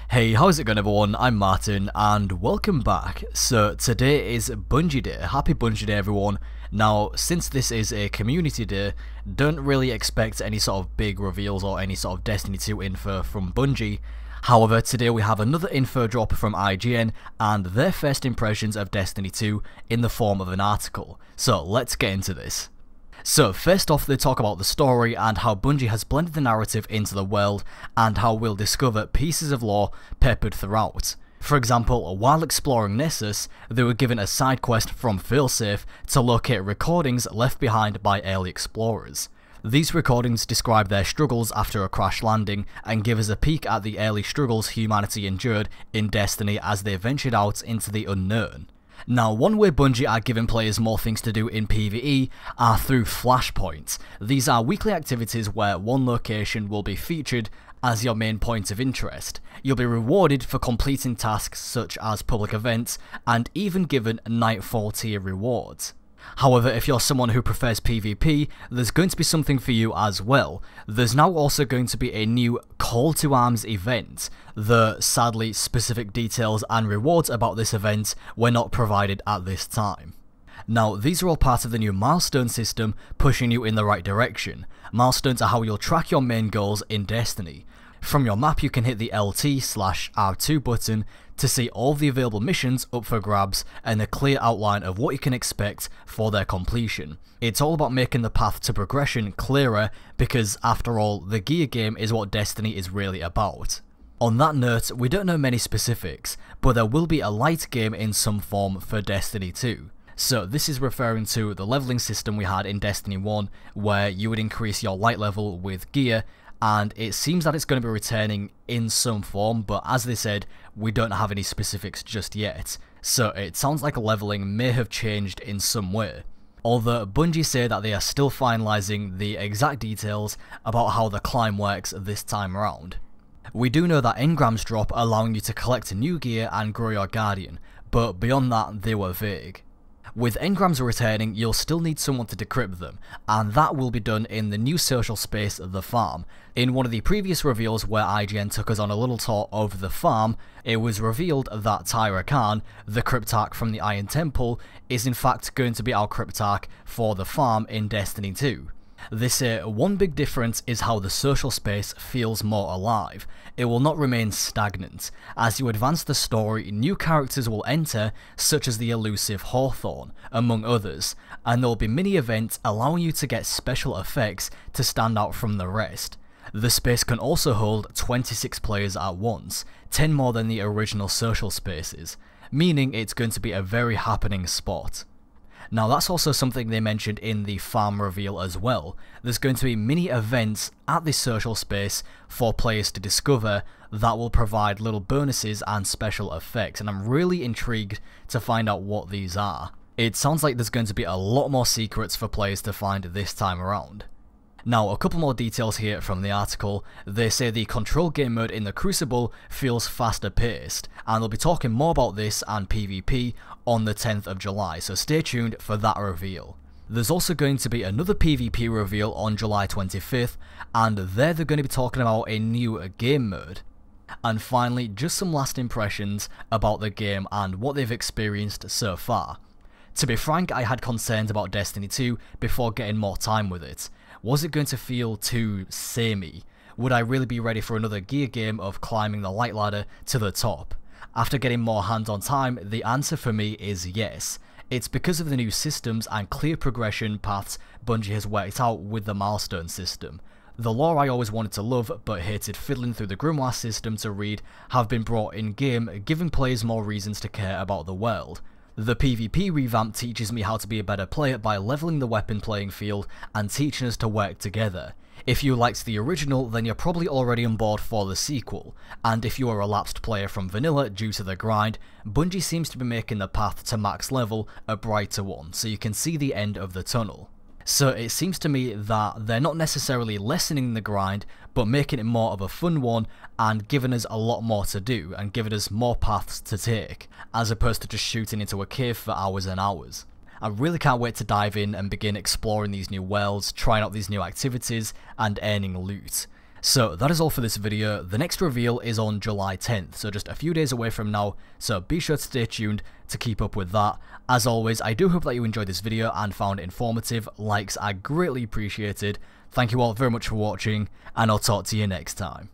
Hey, how's it going everyone? I'm Martin and welcome back. So today is Bungie Day. Happy Bungie Day everyone. Now, since this is a community day, don't really expect any sort of big reveals or any sort of Destiny 2 info from Bungie. However, today we have another info drop from IGN and their first impressions of Destiny 2 in the form of an article. So let's get into this. So first off, they talk about the story and how Bungie has blended the narrative into the world and how we'll discover pieces of lore peppered throughout. For example, while exploring Nessus, they were given a side quest from Failsafe to locate recordings left behind by early explorers. These recordings describe their struggles after a crash landing and give us a peek at the early struggles humanity endured in Destiny as they ventured out into the unknown. Now, one way Bungie are giving players more things to do in PvE are through flashpoints. These are weekly activities where one location will be featured as your main point of interest. You'll be rewarded for completing tasks such as public events and even given Nightfall tier rewards. However, if you're someone who prefers PvP, there's going to be something for you as well. There's now also going to be a new Call to Arms event. The sadly specific details and rewards about this event were not provided at this time. Now, these are all part of the new milestone system pushing you in the right direction. Milestones are how you'll track your main goals in Destiny. From your map you can hit the LT/R2 button to see all the available missions up for grabs and a clear outline of what you can expect for their completion. It's all about making the path to progression clearer because after all, the gear game is what Destiny is really about. On that note, we don't know many specifics, but there will be a light game in some form for Destiny 2. So this is referring to the leveling system we had in Destiny 1 where you would increase your light level with gear, and it seems that it's going to be returning in some form, but as they said, we don't have any specifics just yet, so it sounds like leveling may have changed in some way. Although Bungie say that they are still finalising the exact details about how the climb works this time around. We do know that engrams drop allowing you to collect new gear and grow your Guardian, but beyond that they were vague. With engrams returning, you'll still need someone to decrypt them, and that will be done in the new social space, The Farm. In one of the previous reveals where IGN took us on a little tour of The Farm, it was revealed that Tyra Khan, the Cryptarch from the Iron Temple, is in fact going to be our Cryptarch for The Farm in Destiny 2. They say one big difference is how the social space feels more alive. It will not remain stagnant. As you advance the story, new characters will enter, such as the elusive Hawthorne, among others, and there will be mini events allowing you to get special effects to stand out from the rest. The space can also hold 26 players at once, 10 more than the original social spaces, meaning it's going to be a very happening spot. Now that's also something they mentioned in the farm reveal as well. There's going to be mini events at this social space for players to discover that will provide little bonuses and special effects, and I'm really intrigued to find out what these are. It sounds like there's going to be a lot more secrets for players to find this time around. Now, a couple more details here from the article. They say the control game mode in the Crucible feels faster paced, and they'll be talking more about this and PvP on the 10th of July, so stay tuned for that reveal. There's also going to be another PvP reveal on July 25th, and there they're going to be talking about a new game mode. And finally, just some last impressions about the game and what they've experienced so far. To be frank, I had concerns about Destiny 2 before getting more time with it. Was it going to feel too samey? Would I really be ready for another gear game of climbing the light ladder to the top? After getting more hands-on time, the answer for me is yes. It's because of the new systems and clear progression paths Bungie has worked out with the milestone system. The lore I always wanted to love but hated fiddling through the Grimoire system to read have been brought in-game, giving players more reasons to care about the world. The PvP revamp teaches me how to be a better player by leveling the weapon playing field and teaching us to work together. If you liked the original, then you're probably already on board for the sequel, and if you are a lapsed player from vanilla due to the grind, Bungie seems to be making the path to max level a brighter one, so you can see the end of the tunnel. So it seems to me that they're not necessarily lessening the grind, but making it more of a fun one and giving us a lot more to do and giving us more paths to take, as opposed to just shooting into a cave for hours and hours. I really can't wait to dive in and begin exploring these new worlds, trying out these new activities and earning loot. So that is all for this video. The next reveal is on July 10th, so just a few days away from now, so be sure to stay tuned to keep up with that. As always, I do hope that you enjoyed this video and found it informative. Likes are greatly appreciated. Thank you all very much for watching, and I'll talk to you next time.